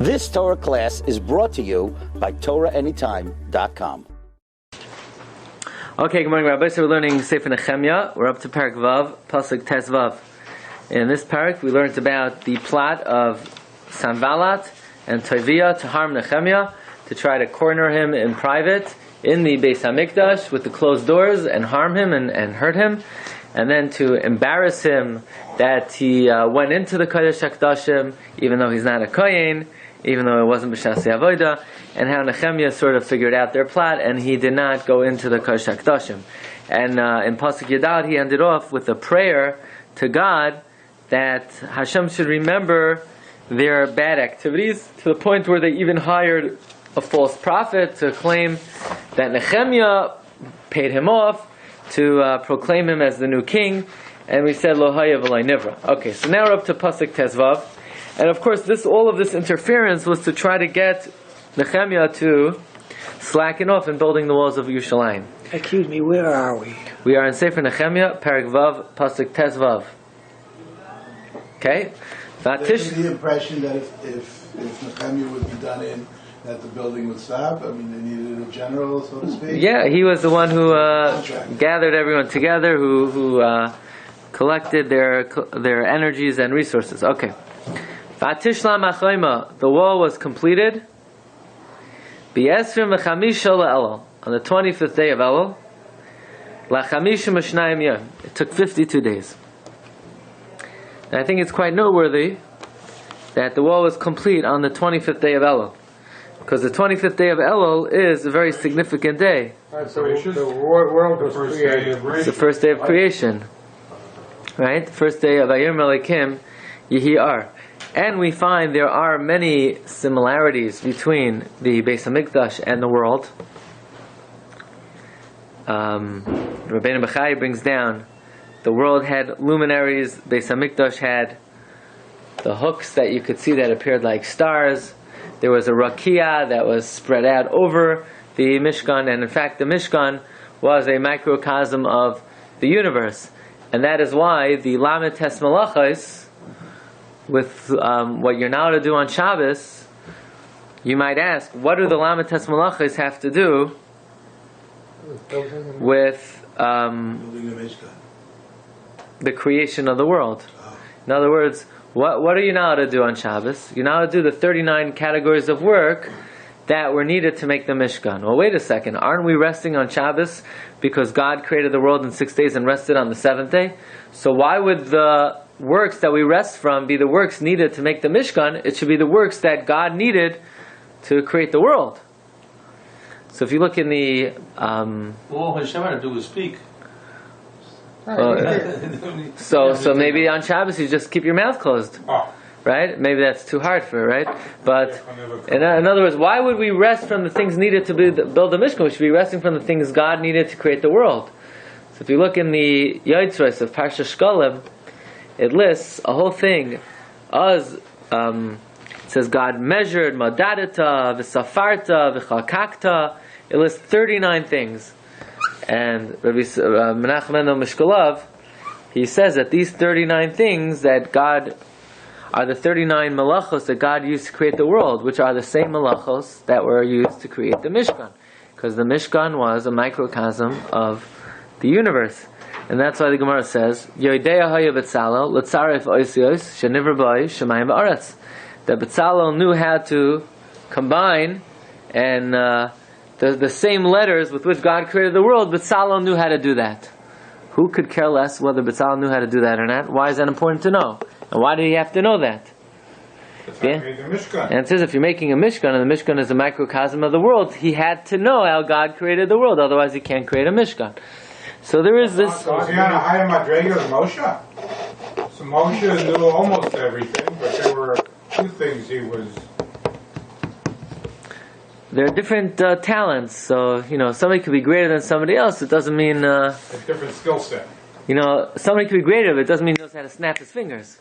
This Torah class is brought to you by TorahAnytime.com. Okay, good morning, Rabbi. So we're learning Sefer Nechemia. We're up to Parak Vav, Pasuk Tes Vav. In this parak, we learned about the plot of Sanballat and Toviah to harm Nechemia, to try to corner him in private in the Beis Hamikdash with the closed doors and harm him and hurt him, and then to embarrass him that he went into the Kodesh HaKodashim even though he's not a Kohen, even though it wasn't B'Shas Avodah, and how Nechemia sort of figured out their plot and he did not go into the Kodesh HaKodashim. And in Pasuk Yadad he ended off with a prayer to God that Hashem should remember their bad activities, to the point where they even hired a false prophet to claim that Nechemia paid him off to proclaim him as the new king. And we said Lo Haya V'Lo Nivra. Okay, so now we're up to Pasuk Tes Vav. And of course, all of this interference was to try to get Nechemia to slacken off in building the walls of Yerushalayim. Excuse me, where are we? We are in Sefer Nechemia, Parak Vav, Pasuk Tes Vav. Okay? There's the impression that if Nechemia would be done in, that the building would stop. I mean, they needed a general, so to speak. Yeah, he was the one who gathered everyone together, who collected their energies and resources. Okay. The wall was completed on the 25th day of Elul. It took 52 days. And I think it's quite noteworthy that the wall was complete on the 25th day of Elul, because the 25th day of Elul is a very significant day. So the world was created. It's the first day of creation, right? The first day of Ayim Melikim Yehi Ar. And we find there are many similarities between the Beis Hamikdash and the world. Rabbeinu Bechai brings down, the world had luminaries, Beis Hamikdash had the hooks that you could see that appeared like stars. There was a rakia that was spread out over the Mishkan, and in fact the Mishkan was a microcosm of the universe. And that is why the Lamed Tes Malachos, with what you're now to do on Shabbos, you might ask, what do the Lamed Tes Malachos have to do with the creation of the world? In other words, what are you now to do on Shabbos? You're now to do the 39 categories of work that were needed to make the Mishkan. Well, wait a second. Aren't we resting on Shabbos because God created the world in 6 days and rested on the seventh day? So why would the works that we rest from be the works needed to make the Mishkan? It should be the works that God needed to create the world. So if you look in the... all Hashem had to do was speak. So maybe on Shabbos you just keep your mouth closed. Right? Maybe that's too hard for it, right? But in other words, why would we rest from the things needed to build the Mishkan? We should be resting from the things God needed to create the world. So if you look in the Yotzros of Parsha Shkolim, it lists a whole thing. It says God measured, madadata, v'safarta, v'chalkakta. It lists 39 things. And Rabbi Menachem Mendel Mishkolov, he says that these 39 things that God are the 39 malachos that God used to create the world, which are the same malachos that were used to create the Mishkan, because the Mishkan was a microcosm of the universe. And that's why the Gemara says, Yodeya haya Betzalel, letzaref oisios, shenivra b'ay, shemayim v'aretz. That Betzalel knew how to combine and the same letters with which God created the world. Betzalel knew how to do that. Who could care less whether Betzalel knew how to do that or not? Why is that important to know? And why did he have to know that? Yeah? And it says if you're making a Mishkan, and the Mishkan is a microcosm of the world, he had to know how God created the world, otherwise he can't create a Mishkan. So there is this... So was he on a higher madrega than Moshe? So Moshe knew almost everything, but there were two things he was... There are different talents, so, somebody could be greater than somebody else. It doesn't mean... a different skill set. Somebody could be greater, but it doesn't mean he knows how to snap his fingers.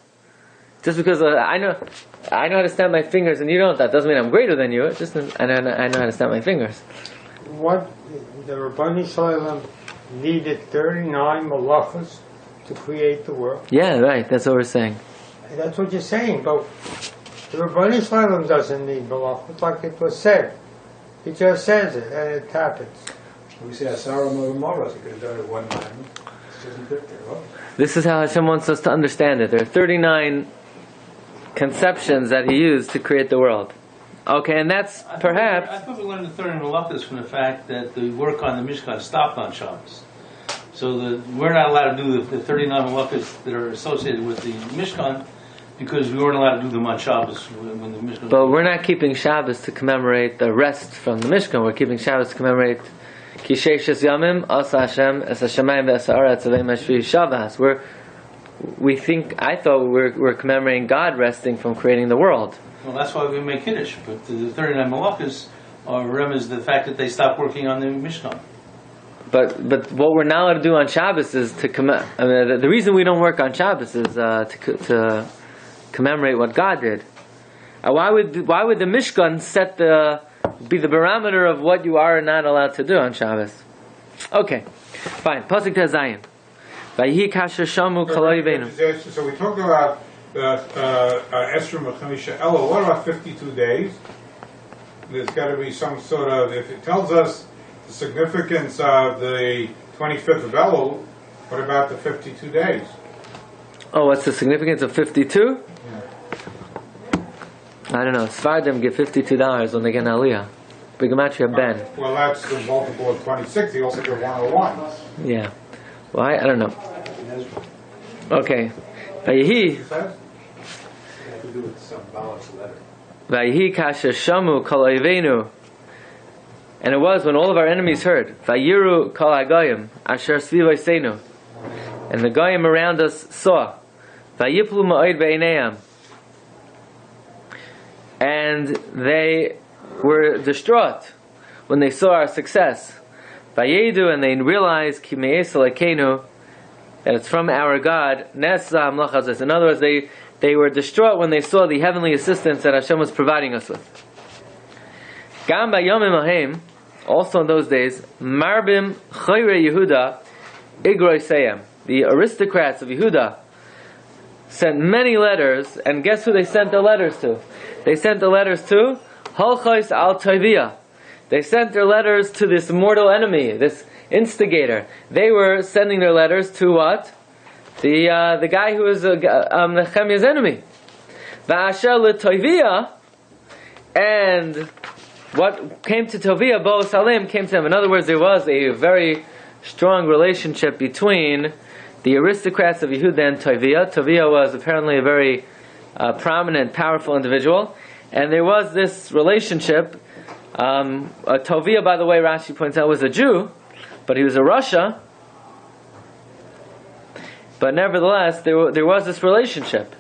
Just because I know how to snap my fingers and you don't, that doesn't mean I'm greater than you. It's just I know how to snap my fingers. What the Rabbi Shalom needed 39 malachas to create the world. Yeah, right. That's what we're saying. That's what you're saying, but The Rabbi Shalom doesn't need malachos, like it was said. He just says it, and it happens. We say Asara Moras, you could have done it one time. It doesn't fit there, well. This is how Hashem wants us to understand it. There are 39 conceptions that He used to create the world. Okay, and that's perhaps... I thought we learned the 39 malachos from the fact that the work on the Mishkan stopped on Shabbos. So we're not allowed to do the 39 malachos that are associated with the Mishkan because we weren't allowed to do them on Shabbos when the Mishkan... But we're not keeping Shabbos to commemorate the rest from the Mishkan. We're keeping Shabbos to commemorate Ki Sheishes Yamim, Asa Hashem, Es HaShamayim Ve'es HaAretz Avei Meshvi Shabbos. I thought we're commemorating God resting from creating the world. Well, that's why we make Kiddush. But the 39 malachos are remez the fact that they stopped working on the Mishkan. But what we're not allowed to do on Shabbos is to the reason we don't work on Shabbos is to commemorate what God did. Why would the Mishkan be the barometer of what you are not allowed to do on Shabbos? Okay, fine. Pasuk Tezayin. Vayihi kasher shamu kol oivenu. So we talked about Esrim Chamisha Elul. What about 52 days? There's got to be some sort of, if it tells us the significance of the 25th of Elul, what about the 52 days? Oh, what's the significance of 52? I don't know. Sfardim give $52 when they get an aliyah. Bigamatria Ben. Well, that's the multiple of 26. He also give 101. Yeah. Why? I don't know. Okay. Vayihi. Vayihi kasher shamu kol oivenu. And it was when all of our enemies heard. Vayiru kol hagoyim asher sviv oseinu. And the goyim around us saw. Vayiplu ma'od be'eineyam. And they were distraught when they saw our success. Vayedu, and they realized ki me'es Elokeinu, that it's from our God. Nesa hamlachas. In other words, they were distraught when they saw the heavenly assistance that Hashem was providing us with. Gam b'yomim ahem, also in those days, marbim chayre Yehuda igroiseyem. The aristocrats of Yehuda sent many letters, and guess who they sent the letters to? They sent the letters to Holchos al Tovia. They sent their letters to this mortal enemy, this instigator. They were sending their letters to what? The guy who was Nechemia's enemy. Va'asher leTovia, and what came to Tovia, Bo Salim, came to him. In other words, there was a very strong relationship between the aristocrats of Yehuda and Tovia. Tovia was apparently a very prominent, powerful individual, and there was this relationship. Tovia, by the way, Rashi points out, was a Jew, but he was a Rasha. But nevertheless, there was this relationship.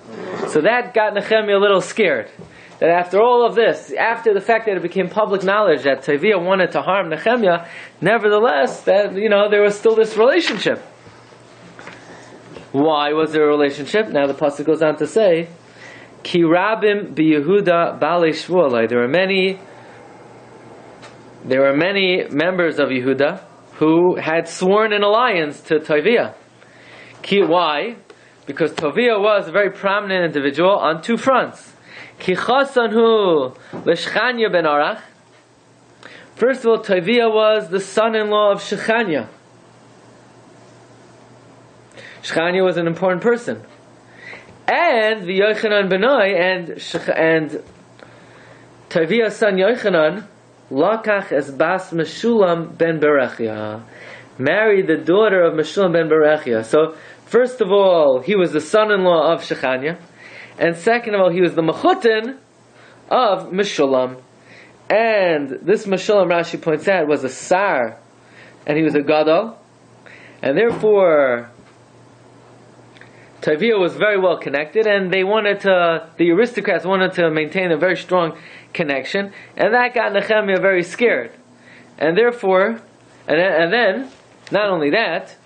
So that got Nechemia a little scared. That after all of this, after the fact that it became public knowledge that Tovia wanted to harm Nechemia, nevertheless, that there was still this relationship. Why was there a relationship? Now the pasuk goes on to say, Ki rabim biYehuda balei shvuah. There were many members of Yehuda who had sworn an alliance to Tovia. Why? Because Tovia was a very prominent individual on two fronts. Ki chasanhu l'Shechanya ben Arach. First of all, Tovia was the son-in-law of Shechanya. Shechanya was an important person. And the Yochanan Benoi and Tovia's son Yochanan Lakach es bas Meshulam ben Berechia, married the daughter of Meshulam ben Berechia. So first of all, he was the son-in-law of Shechanya, and second of all, he was the mechutin of Meshulam. And this Meshulam, Rashi points out, was a sar, and he was a gadol, and therefore Tovia was very well connected, and the aristocrats wanted to maintain a very strong connection, and that got Nechemia very scared. And therefore, and then, not only that,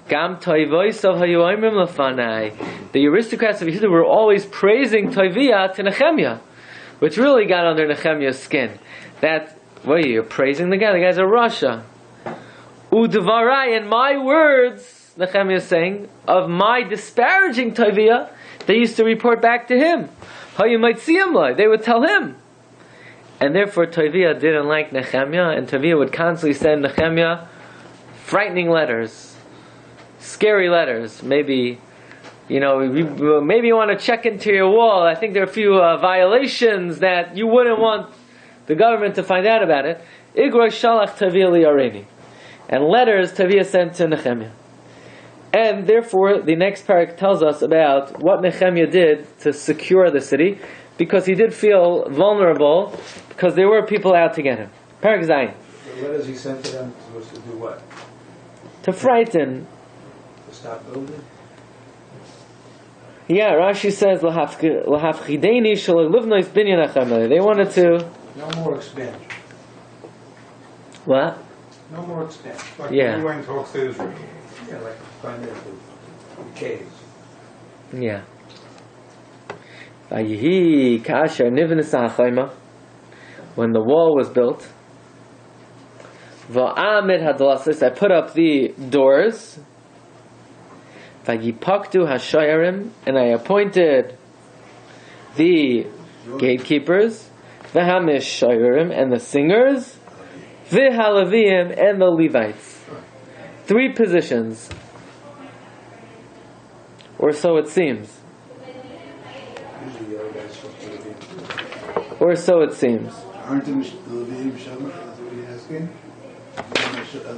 Gam Toivoisav hayoimrim lefanai. The aristocrats of Yehuda were always praising Tovia to Nechemia, which really got under Nechemia's skin. That, you're praising the guy? The guy's a Rasha. Udvarai, in my words, Nechemia is saying, of my disparaging Tovia, they used to report back to him. how you might see him like. They would tell him. And therefore Tovia didn't like Nechemia, and Tovia would constantly send Nechemia frightening letters, scary letters. Maybe, maybe you want to check into your wall. I think there are a few violations that you wouldn't want the government to find out about it. Igroi shalach Tovia li'areni. And letters Tovia sent to Nechemia. And therefore, the next parak tells us about what Nechemia did to secure the city, because he did feel vulnerable, because there were people out to get him. Parak Zayin. The letters he sent to them was to do what? To frighten. To stop building? Yeah, Rashi says, "L'hafchideini shalivnois binyan Nechemia." They wanted to. No more expansion. What? No more expansion. Like Yeah. we went to upstate Israel. Yeah, like financial caves. Yeah. Vayihi kasher nivnes ha'chayma. When the wall was built, va'amid hadlasis, I put up the doors. Vayipaktu hashayarim, and I appointed the gatekeepers, v'hamish shayarim, and the singers, v'halavim, and the Levites. 3 positions, or so it seems. Usually the other guys supposed to be. Or so it seems. Aren't the Leviim Shem? That's what you're asking? The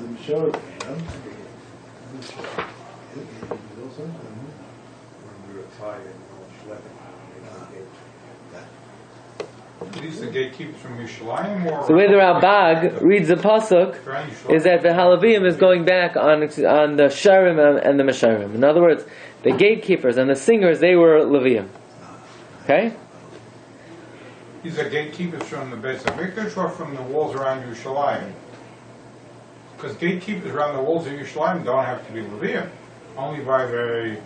Mishor, These the gatekeepers from Yerushalayim, or So the way the Rabbi reads the pasuk is that the Halavim is going back on the Sharim and the Mesharim. In other words, the gatekeepers and the singers, they were Leviim. Okay? These are gatekeepers from the base of Mikdash or from the walls around Yerushalayim? Because gatekeepers around the walls of Yerushalayim don't have to be Levium, only by the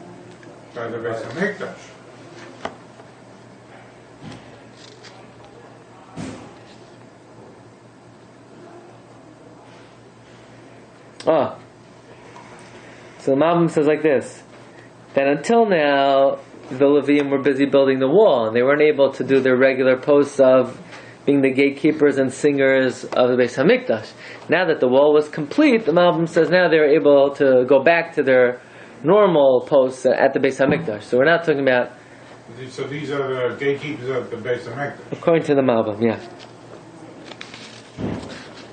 base of Mikdash. So the Malbim says like this, that until now the Levium were busy building the wall and they weren't able to do their regular posts of being the gatekeepers and singers of the Beis HaMikdash. Now that the wall was complete, the Malbim says now they're able to go back to their normal posts at the Beis HaMikdash. So we're not talking about... So these are the gatekeepers of the base of Mikdash. According to the Malbim, yeah.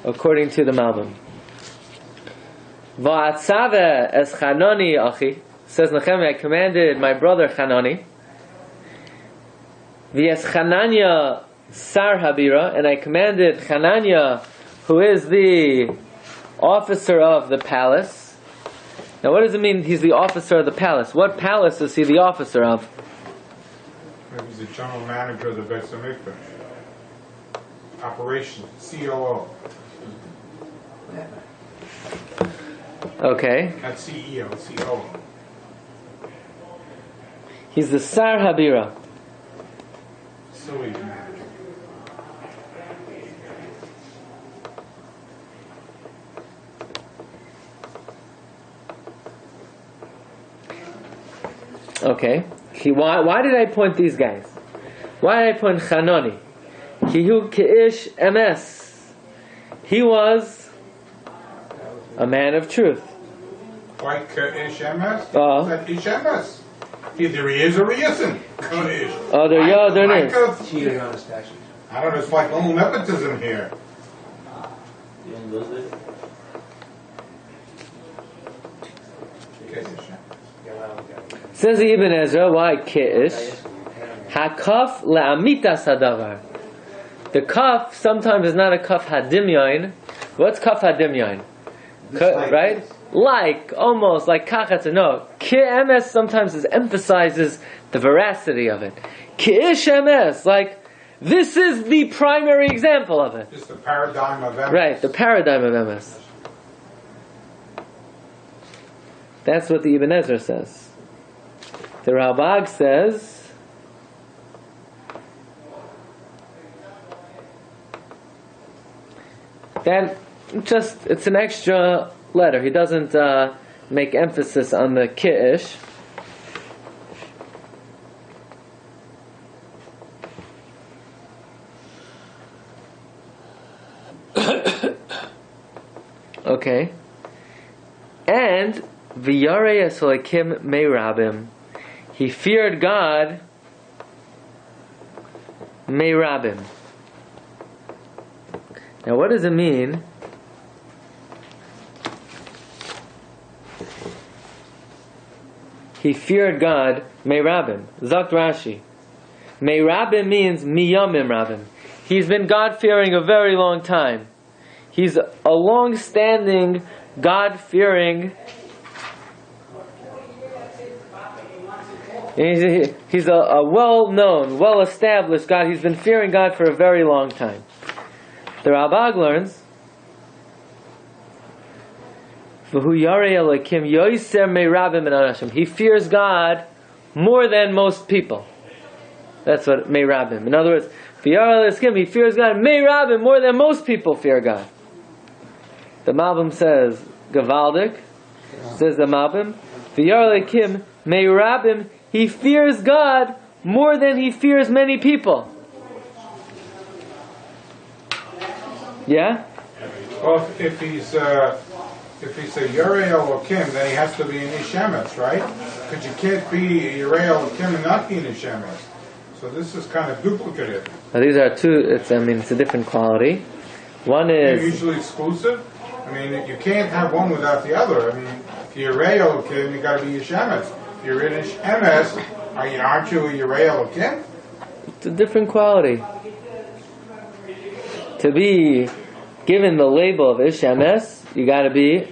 According to the Malbim. Va'atzave es Chanani achi, says Nechemia, I commanded my brother Chanani. V'es Chananya sar habira, and I commanded Chananya, who is the officer of the palace. Now what does it mean he's the officer of the palace? What palace is he the officer of? Maybe he's the general manager of the base of Mikdash. Operations, COO. Okay. Not CEO, COO. He's the Sar Habira. Facilities manager. Okay. Why did I point these guys? Why did I point Chanani? Kihu Keish MS. He was a man of truth. Like Ish MS? Oh. Is that Ish MS? Either he is or he isn't. Ish. Oh, there is. Cheated on his taxes. I don't know, it's like little nepotism here. Okay, Ish. Says the Ibn Ezra, why Keish? Hakaf le'amitas hadavar. The kaf sometimes is not a kaf hadimyain. What's kaf hadimyain? Right? Like, almost, like kachat. No. Ki-ms sometimes emphasizes the veracity of it. Ki-ish-ms, like, this is the primary example of it. Just the paradigm of MS. Right, the paradigm of MS. That's what the Ibn Ezra says. The Rabbi says, that it's an extra letter. He doesn't make emphasis on the ki'ish. Okay. And v'yarei esolakim me'rabim. He feared God me'rabim. Now what does it mean? He feared God me'rabim. Zakt Rashi. Me'rabim means miyamim rabim. He's been God-fearing a very long time. He's a long-standing, God-fearing. He's a well-known, well-established God. He's been fearing God for a very long time. The Rabbi learns, he fears God more than most people. That's what me'rabim. In other words, he fears God me'rabim more than most people fear God. The Malbim says, Gavaldik, says the Malbim, v'yar me'rabim, he fears God more than he fears many people. Yeah? Well, if he's a Yirei Elokim, then he has to be an Ish Emes, right? Because you can't be a Yirei Elokim and not be an Ish Emes. So this is kind of duplicative. Now these are two. It's a different quality. One is They're usually exclusive. I mean, you can't have one without the other. I mean, if you're Yirei Elokim, you got to be Ish Emes. If you're in Ish Emes, aren't you a Yirei Elokim? it's a different quality. To be given the label of Ish Emes, you got to be.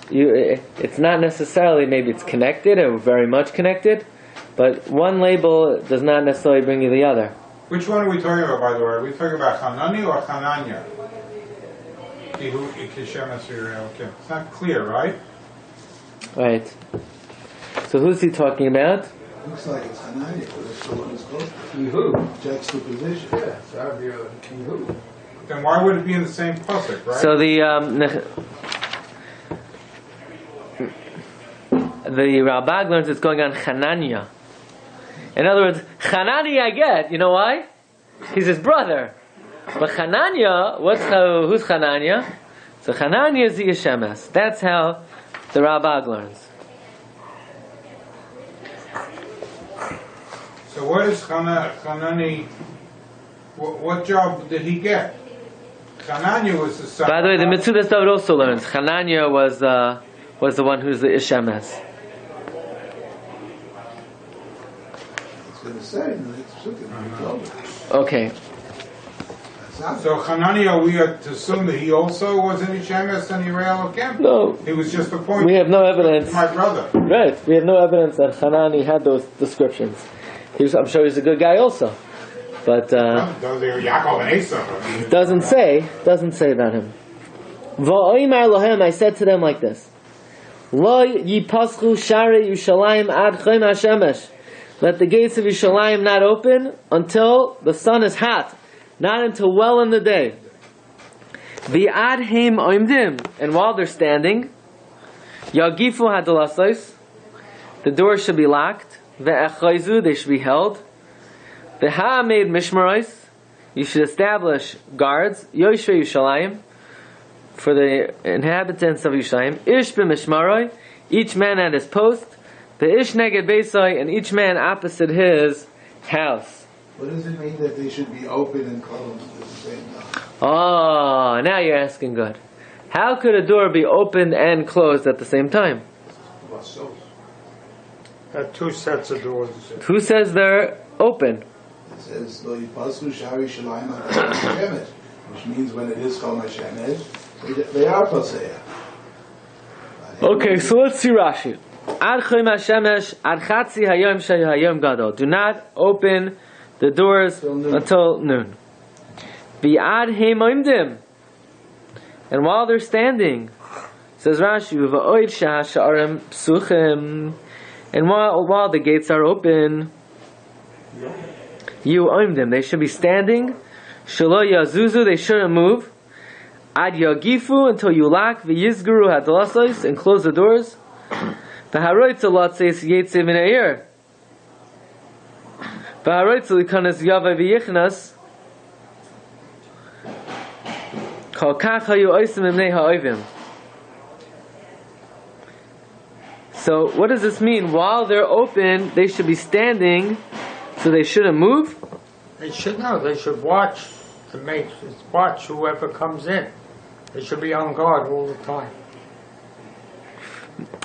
It's not necessarily, maybe it's connected or very much connected, but one label does not necessarily bring you the other. Which one are we talking about, by the way? Are we talking about Hanani or Hananya? It's not clear, right? Right. So who's he talking about? Looks like it's Hanania, but it's the one who's close to Yehu. juxtaposition. Yeah, it's Yehu. Then why would it be in the same pasuk, right? So the Rabbi learns it's going on Hananya. In other words, Hanani I get. You know why? He's his brother. But Hananya, who's Hananya? So Hananya is the Ish Emes. That's how the Rabbi learns. So what is Hanani? What job did he get? Hananya was the son. By the way, the Metzudas David also learns Hananya was the one who's the Ish Emes. It's going to say in the next psukim. Okay. So Hananiah, we are to assume that he also was in Ish Emes and Yirei Elokim? No. He was just appointed. We have no evidence. My brother. Right. We have no evidence that Hanani had those descriptions. I'm sure he's a good guy also. But Yaakov and Esau. doesn't say about him. Va'oimar lohem, I said to them like this. Lo yipaschu share Yushalayim ad chayim hashemesh. Let the gates of Yushalayim not open until the sun is hot. Not until well in the day. V'ad heim oimdim. And while they're standing, yagifu hadalasais. The doors should be locked. Ve'echayzu, they should be held. V'ha made mishmarais. You should establish guards. Yoshve Yushalayim. For the inhabitants of Yushalayim. Ish b'mishmaroi. Each man at his post. The ish neged beisai. And each man opposite his house. What does it mean that they should be open and closed at the same time? Oh, now you're asking good. How could a door be opened and closed at the same time? Two sets of doors. Who says they're open? It says, Lo yipaschu shari shalayim ad chol hashemesh, which means when it is chol hashemesh, they are paseah. Okay, so let's see Rashi. Ad chol hashemesh, ad chatzi hayom hayom gadol. Do not open the doors until noon. Bi'ad heimoimdim. And while they're standing, says Rashi, v'oid sha'arim psuchim. And while the gates are open, you oimdim. They should be standing. Shelo yazuzu, they shouldn't move. Ad yagifu, until you lock. V'yizguru hadalasos, and close the doors. V'haroitza latzeis yetze min ha'ir. V'haroitza likanas yava v'yichnas. So what does this mean? While they're open, they should be standing, so they shouldn't move? They should know. They should watch watch whoever comes in. They should be on guard all the time.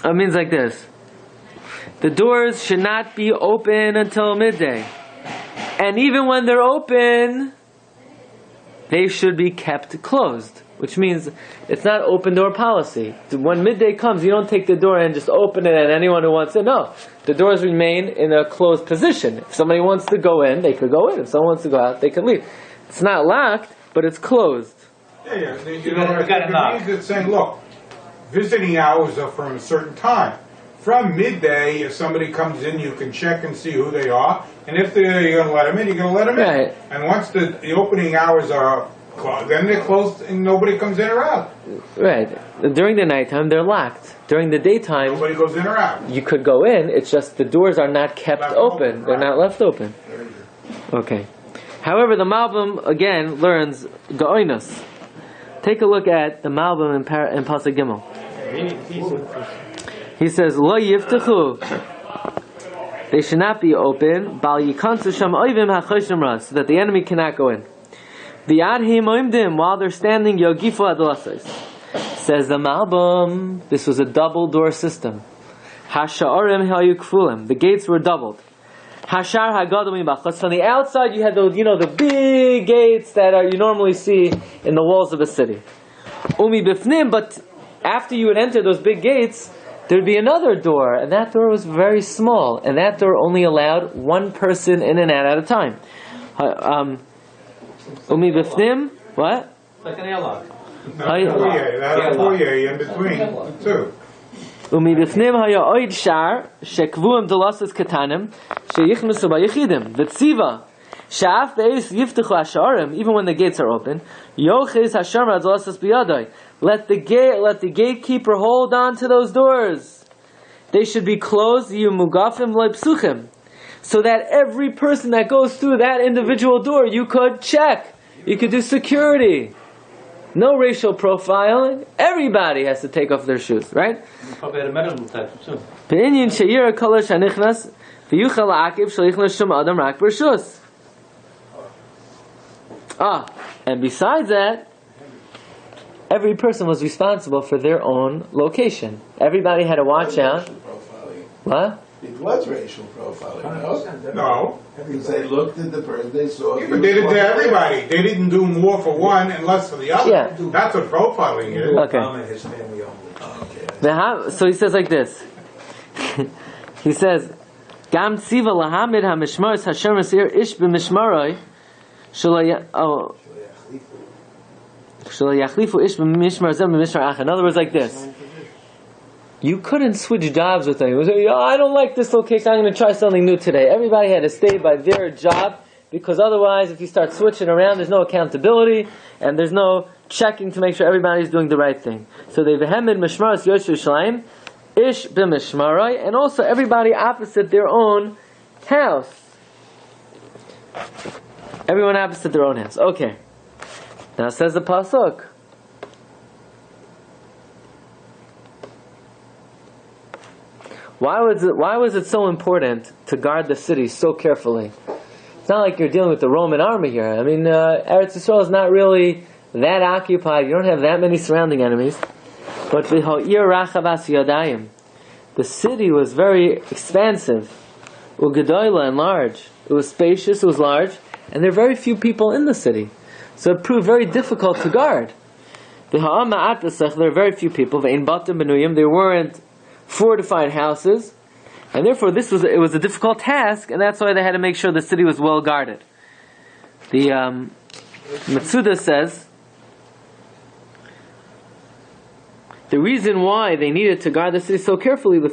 It means like this. The doors should not be open until midday. And even when they're open, they should be kept closed. Which means it's not open door policy. When midday comes, you don't take the door and just open it and anyone who wants it. No. The doors remain in a closed position. If somebody wants to go in, they could go in. If someone wants to go out, they can leave. It's not locked, but it's closed. Yeah. You got to knock. It's saying, look, visiting hours are from a certain time. From midday, if somebody comes in, you can check and see who they are. And if you're going to let them in, you're going to let them in. Right. And once the opening hours are closed, then they're closed and nobody comes in or out. Right. During the nighttime, they're locked. During the daytime, nobody goes in or out. You could go in. It's just the doors are not kept open. They're not left open. Okay. However, the Malbim, again, learns Ga'oinus. Take a look at the Malbim in Pasuk Gimel. He says, Lo yiftachu. They should not be open. Bal yikansu sham oivim ha'choshim ra, so that the enemy cannot go in. V'yadhim oimdim, while they're standing, yogifu adolasos. Says the Malbim, this was a double door system. Hasha'orim hayu kfulim. The gates were doubled. Hashar hagadol mibachos. From the outside, you had those, the big gates that you normally see in the walls of a city. Umi bifnim, but after you would enter those big gates, there'd be another door, and that door was very small, and that door only allowed one person in and out at a time. Umi bifnim, what? Like an airlock. That's a foyer in between, too. Umi bifnim haya oid shar shekvuim delasas katanim sheyichnusu bayichidim v'tziva she'af beis yiftechu hasharim, even when the gates are open, yoches hashamar delasas biyadai. Let the gatekeeper hold on to those doors. They should be closed, yumugafim leipsuchim, so that every person that goes through that individual door, you could check. You could do security. No racial profiling. Everybody has to take off their shoes, right? Probably had a medical detector too. Pe'inyin she'yira kolosh hanichnas v'yuchal la'akiv shalichnas shum adam rak b'rshus. And besides that, every person was responsible for their own location. Everybody had to watch out. What? It was racial profiling, no? No. Because they looked at the person, they saw... Yeah, but they did it to everybody. They didn't do more for one and less for the other. Yeah. That's what profiling is. Okay. So he says like this. He says, Gam tziva lahamid ha-mishmaris hashem asir ish b'mishmaroi sh'lo ish b'mishmar zem b'mishmar ach. In other words, like this. You couldn't switch jobs with anyone. I don't like this location, I'm going to try something new today. Everybody had to stay by their job, because otherwise, if you start switching around, there's no accountability, and there's no checking to make sure everybody's doing the right thing. So they vehemid mishmaras yosh Yerushalayim, ish b'mishmarai, and also everybody opposite their own house. Everyone opposite their own house. Okay. Now says the pasuk. Why was it so important to guard the city so carefully? It's not like you're dealing with the Roman army here. I mean, Eretz Yisrael is not really that occupied. You don't have that many surrounding enemies. But the city was very expansive, ugedola, and large. It was spacious, it was large, and there are very few people in the city. So it proved very difficult to guard. There are very few people. There weren't fortified houses, and therefore it was a difficult task, and that's why they had to make sure the city was well guarded. The Matsuda says the reason why they needed to guard the city so carefully, and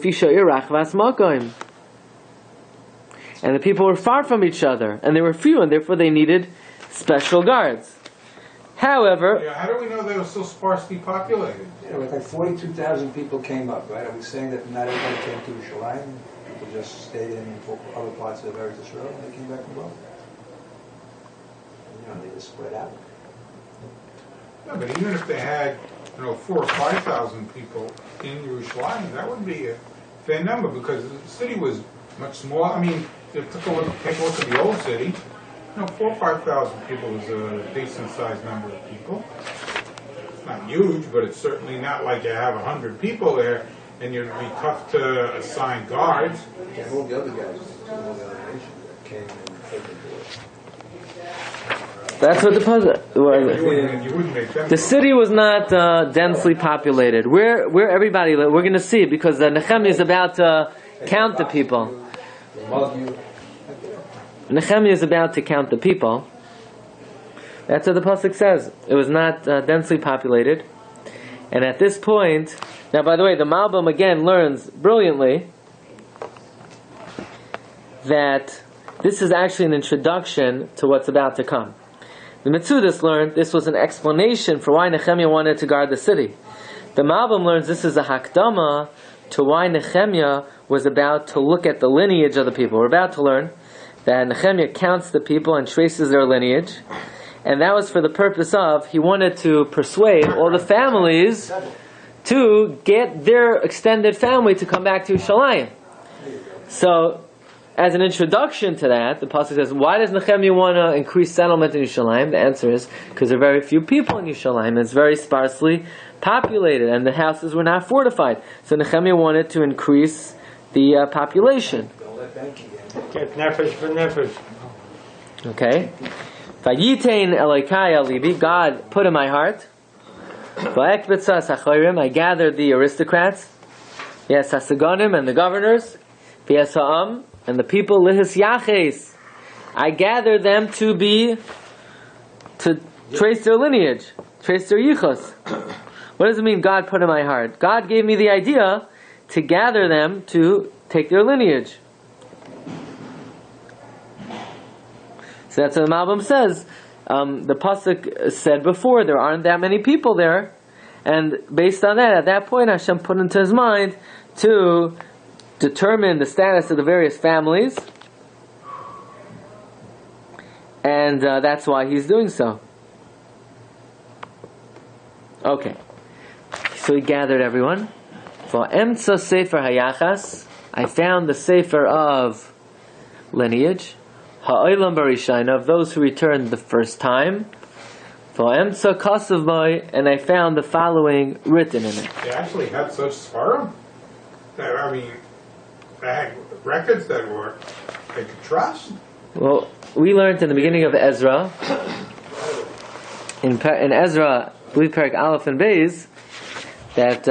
the people were far from each other, and they were few, and therefore they needed special guards. However, how do we know they were so sparsely populated? Yeah, like 42,000 people came up, right? Are we saying that not everybody came to Yerushalayim? People just stayed in other parts of Eretz Yisrael and they came back to Rome? They were spread out. Yeah, but even if they had, 4,000 or 5,000 people in Yerushalayim, that would be a fair number because the city was much smaller. I mean, take a look at the old city. 4,000 or 5,000 people is a decent sized number of people. It's not huge, but it's certainly not like you have 100 people there, and it'd be tough to assign guards. And all the other guys, all the other nations that came and taken to it. That's what the puzzle. You wouldn't make them. The city was not densely populated. Where everybody lived, we're going to see it because Nechemia is about to count the people. Nechemia is about to count the people. That's what the pasuk says. It was not densely populated, and at this point, now by the way, the Malbim again learns brilliantly that this is actually an introduction to what's about to come. The Metzudas learned this was an explanation for why Nechemia wanted to guard the city. The Malbim learns this is a hakdama to why Nechemia was about to look at the lineage of the people. We're about to learn that Nechemia counts the people and traces their lineage, and that was for the purpose of, he wanted to persuade all the families to get their extended family to come back to Yerushalayim. So, as an introduction to that, the pasuk says, why does Nechemia want to increase settlement in Yerushalayim? The answer is, because there are very few people in Yerushalayim, it's very sparsely populated, and the houses were not fortified. So Nechemia wanted to increase the population. Get nefesh for nefesh. Okay. Vayitain Elokai alibi, God put in my heart. Va'ekbetzas hachorim, I gathered the aristocrats. Yes, hasagonim and the governors. V'yes ha'am, and the people lihis yaches. I gathered them to trace their lineage, trace their yichus. What does it mean God put in my heart? God gave me the idea to gather them to take their lineage. So that's what the Malbim says. The pasuk said before there aren't that many people there, and based on that, at that point Hashem put into his mind to determine the status of the various families, and that's why he's doing so. Okay, so he gathered everyone. For Emtza Sefer Hayachas, I found the Sefer of lineage. Ha'olam Barishayna, of those who returned the first time. V'emtza kasav mai, and I found the following written in it. They actually had such svarim. I mean, they had records that they could trust. Well, we learned in the beginning of Ezra, in Ezra, I believe Perek Aleph and Beis, that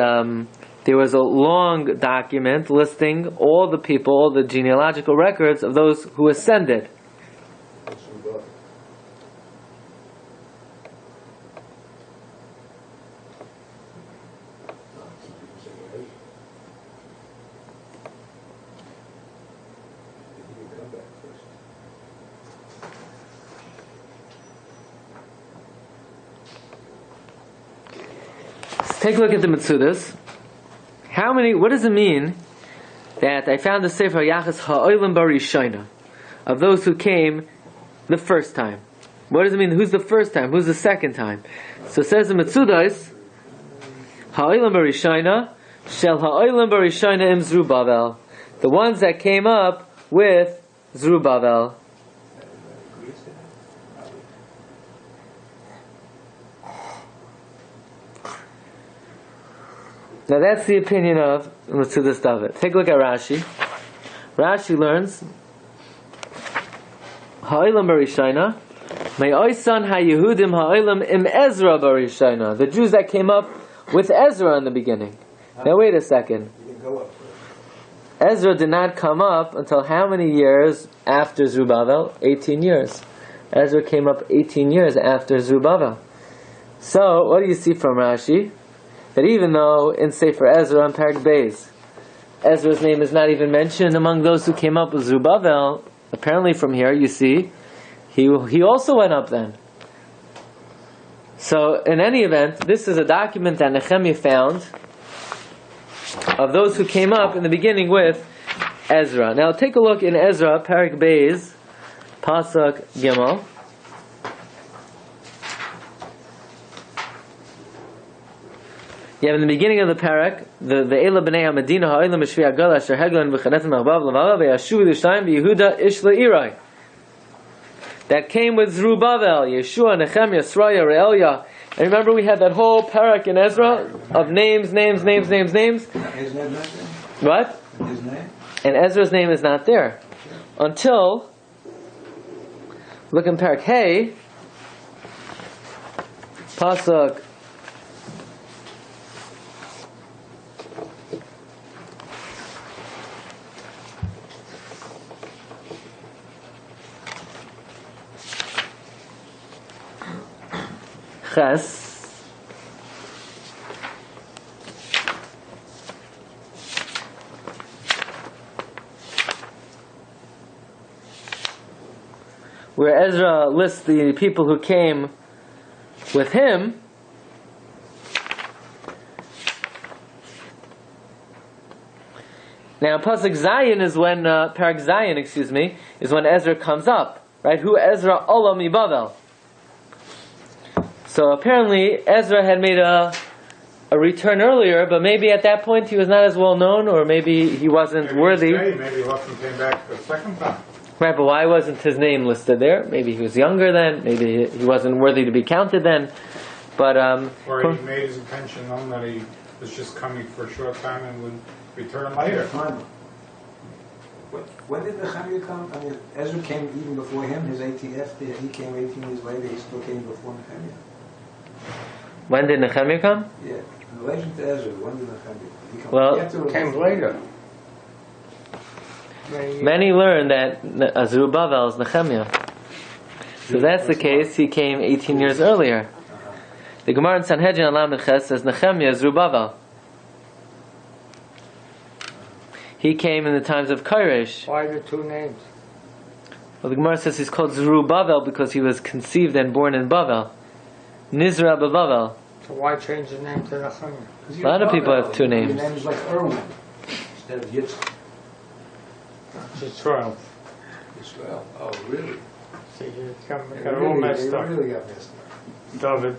there was a long document listing all the people, all the genealogical records of those who ascended. Take a look at the Metzudas. What does it mean that I found the Sefer Yachas Ha'olam Barishayna, of those who came the first time? What does it mean? Who's the first time? Who's the second time? So it says in Metzudas, Ha'olam Barishayna, Shel Ha'olam Barishayna im Zerubbabel, the ones that came up with Zerubbabel. Now that's the opinion of Metzudas David. Take a look at Rashi. Rashi learns Ha'olam Barishayna Me'oisan ha'Yehudim ha'olam im Ezra Barishayna, the Jews that came up with Ezra in the beginning. Now wait a second. Ezra did not come up until how many years after Zerubbabel? 18 years. Ezra came up 18 years after Zerubbabel. So what do you see from Rashi? That even though in Sefer Ezra and Perek Beis, Ezra's name is not even mentioned among those who came up with Zerubbabel, apparently from here you see, he also went up then. So in any event, this is a document that Nechemia found of those who came up in the beginning with Ezra. Now take a look in Ezra, Perek Beis, Pasuk Gimel. Yeah, in the beginning of the parak, the Eila b'nei HaMedina ha'olam b'shvi ha'gala asher heglan v'chanetim ha'bav l'vava v'yashu v'yushtayim v'Yehuda ish le'iroi. That came with Zerubbabel, Yeshua, Nechemia, Sraya, Re'elia. And remember we had that whole parak in Ezra of names. His name not there? What? His name? And Ezra's name is not there. Until, look in parak Hey, Pasuk Ches, where Ezra lists the people who came with him. Now, Pasuk Zayin is when Parak Zayin, is when Ezra comes up, right? Who Ezra Olam Ibavel. So apparently Ezra had made a return earlier, but maybe at that point he was not as well known, or maybe he wasn't worthy. Maybe he left and came back the second time. Right, but why wasn't his name listed there? Maybe he was younger then. Maybe he wasn't worthy to be counted then. But or he made his intention known that he was just coming for a short time and would return later. When did Nechemia come? I mean, Ezra came even before him, his ATF, he came 18 years later, he still came before Nechemia. When did Nechemia come? Yeah, in relation to Ezra, when did Nechemia come? Well, It came later. Many learn that Zerubbabel is Nechemia. So if that's the case, he came 18 years earlier. The Gemara in Sanhedrin Alam Neches says Nechemia is Zerubbabel. He came in the times of Koresh. Why the two names? Well, the Gemara says he's called Zerubbabel because he was conceived and born in Bavel. Nizra Bavel. So why change the name to Nechemia? A lot of people have two names. Your name is like Erwin instead of Yitzchak. Israel. Israel. Oh, really? See, you got all messed up. Really got messed up. David.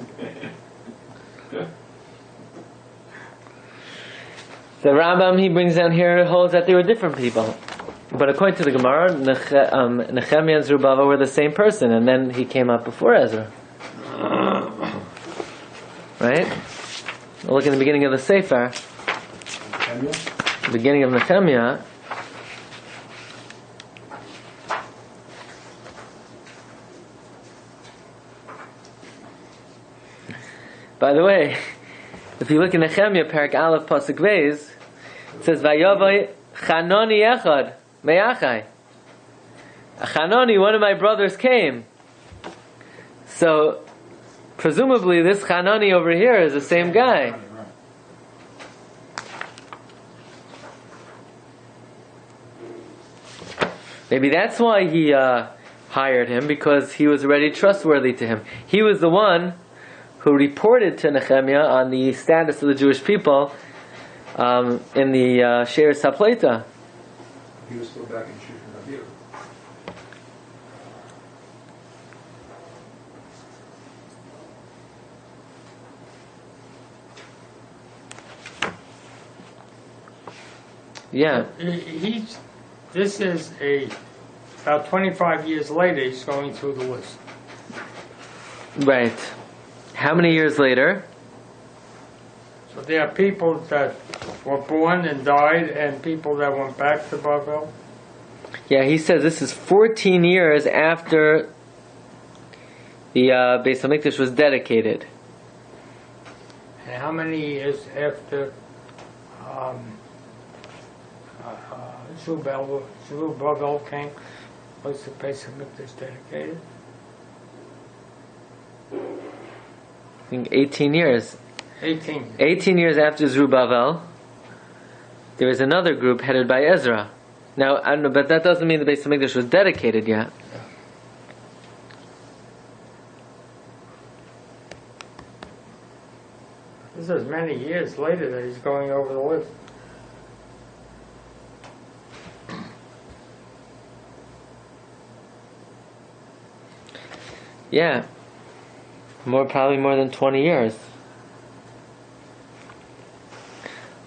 The Rambam he brings down here holds that they were different people. But according to the Gemara, Nechemia and Zerubbabel were the same person, and then he came up before Ezra. Right? Look in the beginning of the Sefer. Nechemia? Beginning of Nechemia. By the way, if you look in Nechemia, Parak Aleph Pasuk Beis, it says, "Vayavai Chanani Echad Me'achai." Chanani, one of my brothers, came. So, presumably, this Chanani over here is the same guy. Maybe that's why he hired him, because he was already trustworthy to him. He was the one who reported to Nechemia on the status of the Jewish people in the Shiur Sapleta. He was still back in Shiur. Yeah. This is about 25 years later, he's going through the list. Right. How many years later? So there are people that were born and died, and people that went back to Bavel. Yeah, he says this is 14 years after the Beis HaMikdash was dedicated. And how many years after Zerubbabel came was the Beis HaMikdash dedicated? I think 18 years. 18. 18 years after Zerubbabel, there is another group headed by Ezra. Now, I don't know, but that doesn't mean the Beis HaMikdash was dedicated yet. This is many years later that he's going over the list. Yeah. Probably more than 20 years.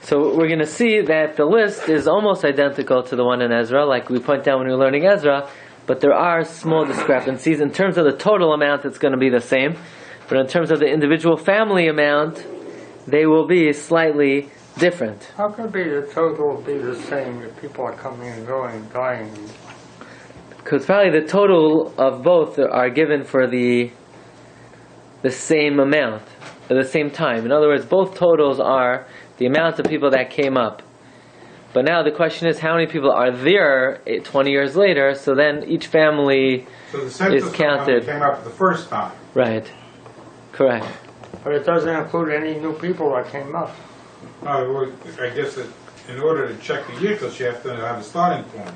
So we're going to see that the list is almost identical to the one in Ezra, like we point out when we were learning Ezra, but there are small discrepancies. In terms of the total amount, it's going to be the same, but in terms of the individual family amount, they will be slightly different. How could the total be the same if people are coming and going, dying? Because probably the total of both are given for the same amount, at the same time. In other words, both totals are the amount of people that came up. But now the question is, how many people are there 20 years later? So then each family So the census is counted. came up the first time. Right. Correct. But it doesn't include any new people that came up. Well, I guess that in order to check the yichus, you have to have a starting point.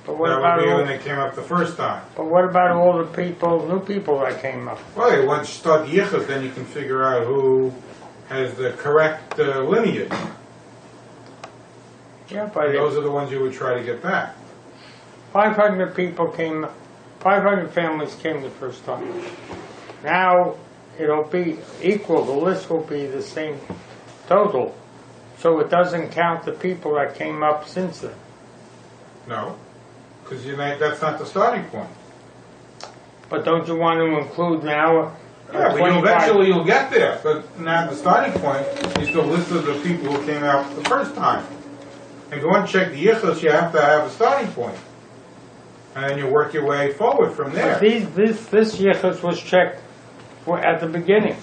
But what That about would be all, when they came up the first time. but what about all the people, new people that came up? Well, once you start the yichus, then you can figure out who has the correct lineage. Yeah, but And those are the ones you would try to get back. 500 people came, 500 families came the first time. Now it'll be equal, the list will be the same total. So it doesn't count the people that came up since then. No, because that's not the starting point. But don't you want to include now? Yeah, but 25 eventually you'll get there. But now the starting point is the list of the people who came out the first time. If you want to check the yichus, you have to have a starting point. And then you work your way forward from there. But this yichus was checked at the beginning.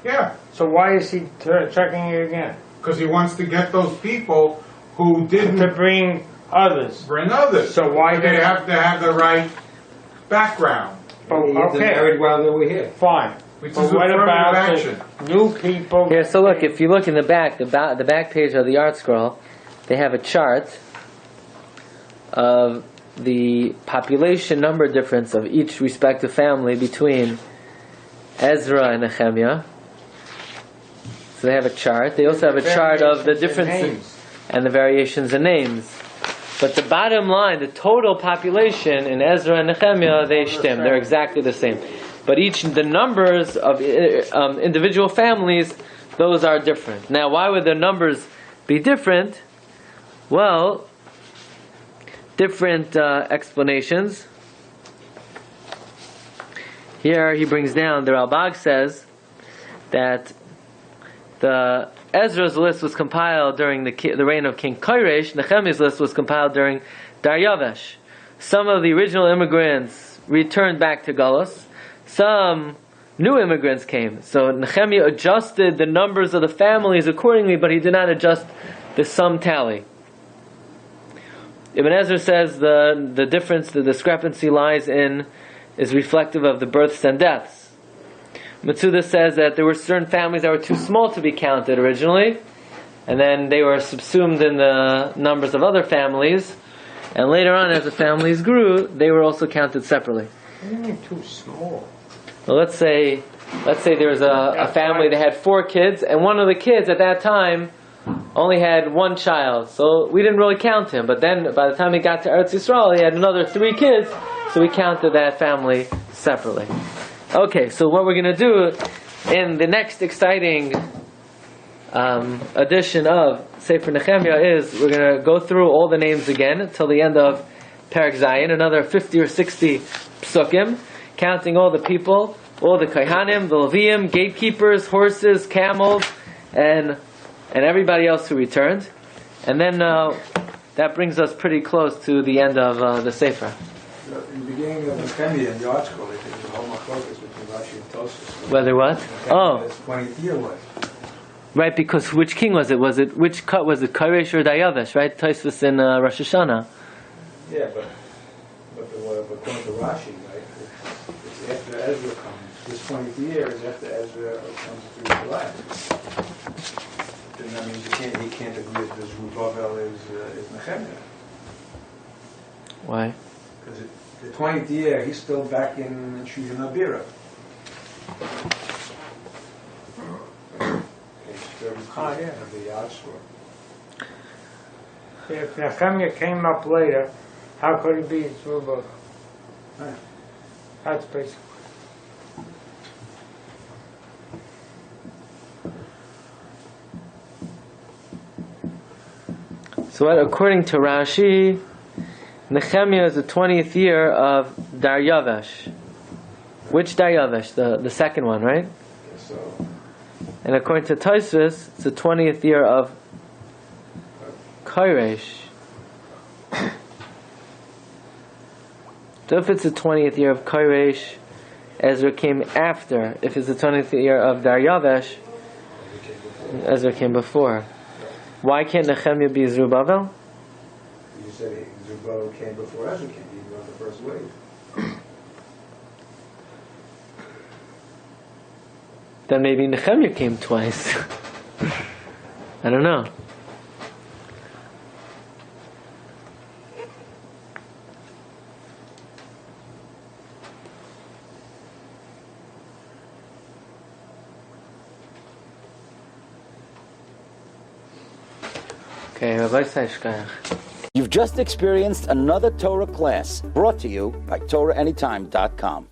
Yeah, So why is he checking it again? because he wants to get those people who didn't To bring others. bring others. So why they did- have to have the right background, But, They okay, married while they were here. fine. which But is what affirmative about action. the new people? Here, so look, if you look in the back, the back page of the art scroll, they have a chart of the population number difference of each respective family between Ezra and Nechemia. So they have a chart. They also have a chart of the differences and the variations in names. But the bottom line, the total population in Ezra and Nechemia, they shtim. They're exactly the same. But the numbers of individual families, those are different. Now, why would the numbers be different? Well, different explanations. Here he brings down, the Rabbi says that the Ezra's list was compiled during the reign of King Koresh. Nehemiah's list was compiled during Daryavesh. Some of the original immigrants returned back to Galus. Some new immigrants came. So Nehemiah adjusted the numbers of the families accordingly, but he did not adjust the sum tally. Ibn Ezra says the difference, the discrepancy is reflective of the births and deaths. Matsuda says that there were certain families that were too small to be counted originally, and then they were subsumed in the numbers of other families, and later on as the families grew, they were also counted separately. What do you mean too small? Well, let's say there was a family that had 4 kids, and one of the kids at that time only had 1 child, so we didn't really count him. But then by the time he got to Eretz Yisrael, he had another 3 kids, so we counted that family separately. Okay, so what we're going to do in the next exciting edition of Sefer Nechemia is we're going to go through all the names again until the end of Perek Zayin, another 50 or 60 psukim, counting all the people, all the Kohanim, the Leviim, gatekeepers, horses, camels, and everybody else who returned. And then that brings us pretty close to the end of the Sefer. In the beginning of Nechemia, in the art school, it was a whole machlokas between Rashi and Tosfos. Whether what? Nechemiah's 20th year was. Right, because which king was it? Which cut was it? Koresh or Daryavesh? Right, Tosfos in Rosh Hashanah. Yeah, but according to Rashi, right, it's after Ezra comes. This 20th year is after Ezra comes to Jerusalem. Then that means he can't agree that Zerubbabel is Nechemia. Why? Because the 20th year, he's still back in Shiur Nabira. Page 32 of the art scroll. If Nechemia came up later, how could he be Zerubbabel? Right. That's basically. So what, according to Rashi, Nechemia is the 20th year of Daryavesh. Which Daryavesh? The second one, right? So, And according to Tosfos, it's the 20th year of Koresh. So if it's the 20th year of Koresh, Ezra came after. If it's the 20th year of Daryavesh, Ezra came before. Why can't Nechemia be Zerubbabel? you said Zerubbabel came before Ezra came, he wrote the first wave. Then maybe Nechemia came twice. I don't know. Okay, Rabbi Shkayach. You've just experienced another Torah class brought to you by TorahAnytime.com.